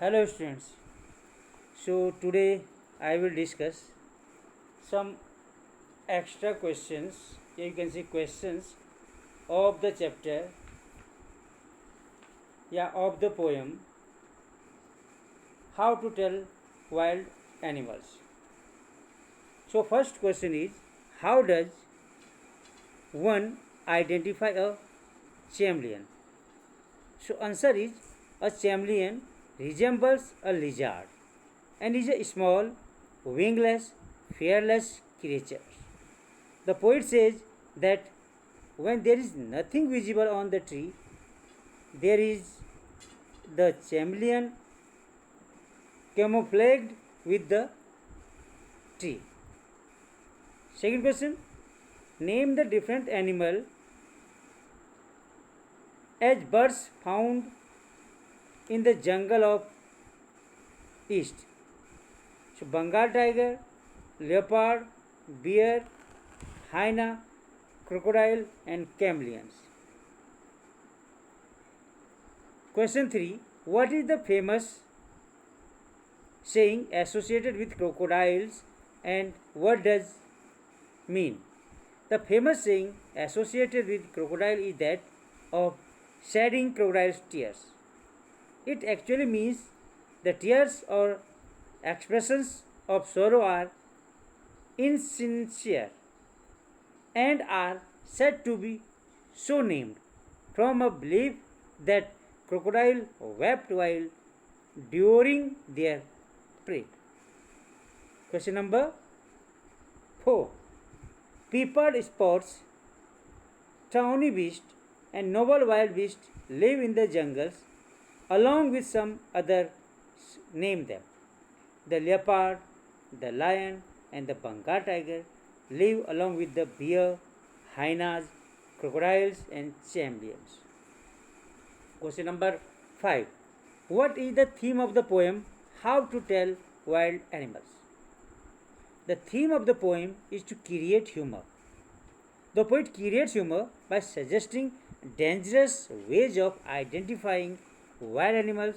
Hello students. So today I will discuss some extra questions. You can see questions of the chapter, of the poem How to Tell Wild Animals. So first question is, how does one identify a chameleon? So answer is, a chameleon resembles a lizard and is a small, wingless, fearless creature. The poet says that when there is nothing visible on the tree, there is the chameleon camouflaged with the tree. Second question, name the different animal as birds found in the jungle of East. So Bengal tiger, leopard, bear, hyena, crocodile and chameleons. Question 3. What is the famous saying associated with crocodiles and what does mean? The famous saying associated with crocodile is that of shedding crocodile's tears. It actually means the tears or expressions of sorrow are insincere and are said to be so named from a belief that crocodile wept while devouring their prey. Question number 4. Peppered spots, tawny beast and noble wild beast live in the jungles along with some other. Name them. The leopard, the lion and the Bengal tiger live along with the bear, hyenas, crocodiles and chameleons. Question number 5. What is the theme of the poem How to Tell Wild Animals? The theme of the poem is to create humor. The poet creates humor by suggesting dangerous ways of identifying wild animals.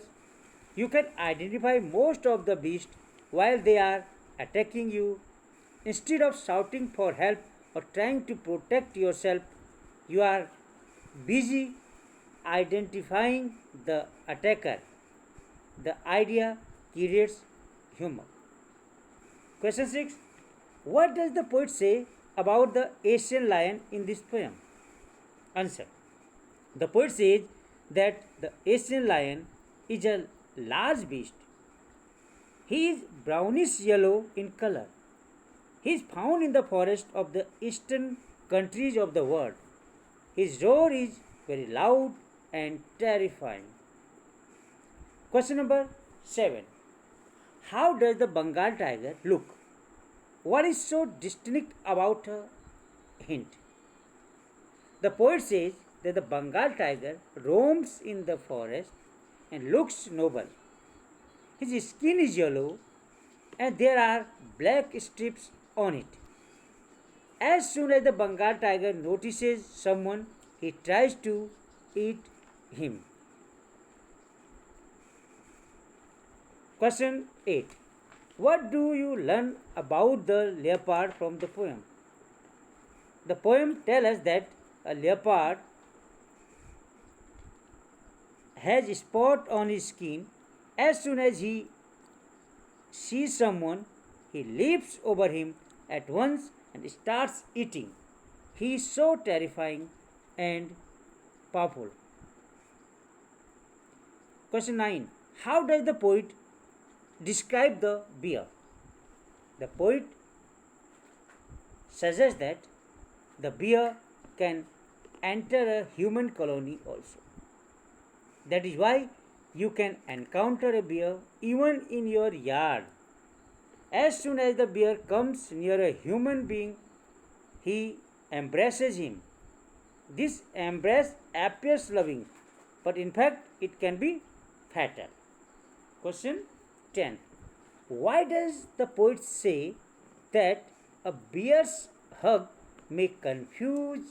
You can identify most of the beasts while they are attacking you. Instead of shouting for help or trying to protect yourself, you are busy identifying the attacker. The idea creates humor. Question 6. What does the poet say about the Asian lion in this poem? Answer. The poet says that the Asian lion is a large beast. He is brownish yellow in color. He is found in the forest of the eastern countries of the world. His roar is very loud and terrifying. Question number 7. How does the Bengal tiger look? What is so distinct about her? Hint. The poet says that the Bengal tiger roams in the forest and looks noble. His skin is yellow and there are black strips on it. As soon as the Bengal tiger notices someone, he tries to eat him. Question 8. What do you learn about the leopard from the poem? The poem tells us that a leopard has a spot on his skin. As soon as he sees someone, he leaps over him at once and starts eating. He is so terrifying and powerful. Question 9. How does the poet describe the bear? The poet suggests that the bear can enter a human colony also. That is why you can encounter a bear even in your yard. As soon as the bear comes near a human being, he embraces him. This embrace appears loving, but in fact it can be fatal. Question 10. Why does the poet say that a bear's hug may confuse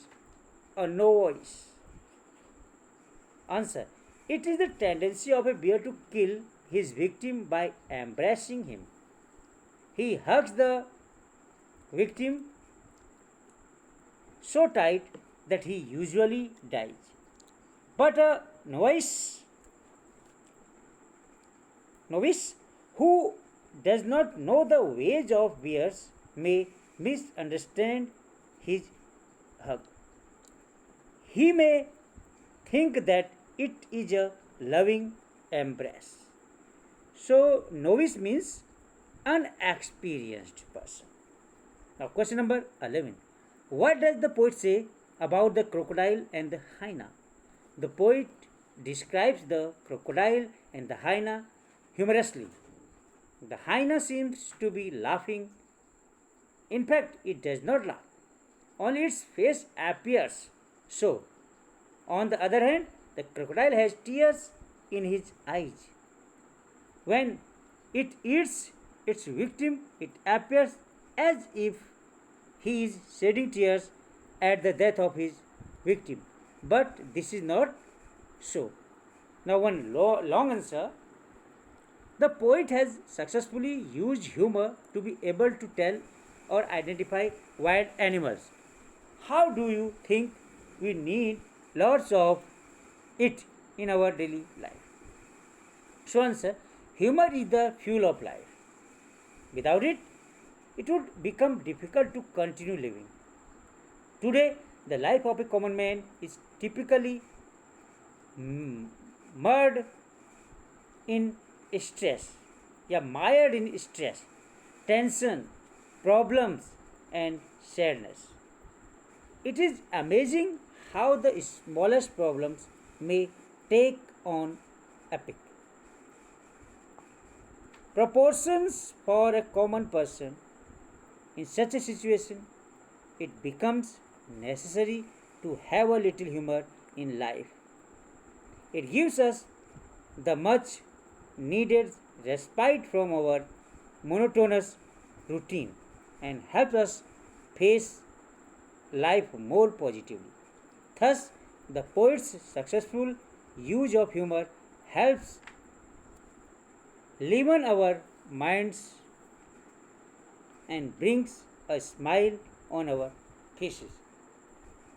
a novice? Answer. It is the tendency of a bear to kill his victim by embracing him. He hugs the victim so tight that he usually dies. But a novice who does not know the ways of bears may misunderstand his hug. He may think that it is a loving embrace. So, novice means unexperienced person. Now, question number 11. What does the poet say about the crocodile and the hyena? The poet describes the crocodile and the hyena humorously. The hyena seems to be laughing. In fact, it does not laugh. Only its face appears so. On the other hand, the crocodile has tears in his eyes. When it eats its victim, it appears as if he is shedding tears at the death of his victim. But this is not so. Now, one long answer. The poet has successfully used humor to be able to tell or identify wild animals. How do you think we need lots of it in our daily life? So, answer, humor is the fuel of life. Without it, it would become difficult to continue living. Today, the life of a common man is typically mired in stress, mired in stress, tension, problems, and sadness. It is amazing how the smallest problems may take on epic proportions for a common person. In such a situation, it becomes necessary to have a little humor in life. It gives us the much needed respite from our monotonous routine and helps us face life more positively. Thus, the poet's successful use of humor helps liven our minds and brings a smile on our faces.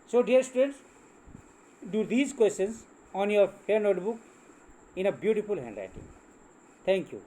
So, dear students, do these questions on your fair notebook in a beautiful handwriting. Thank you.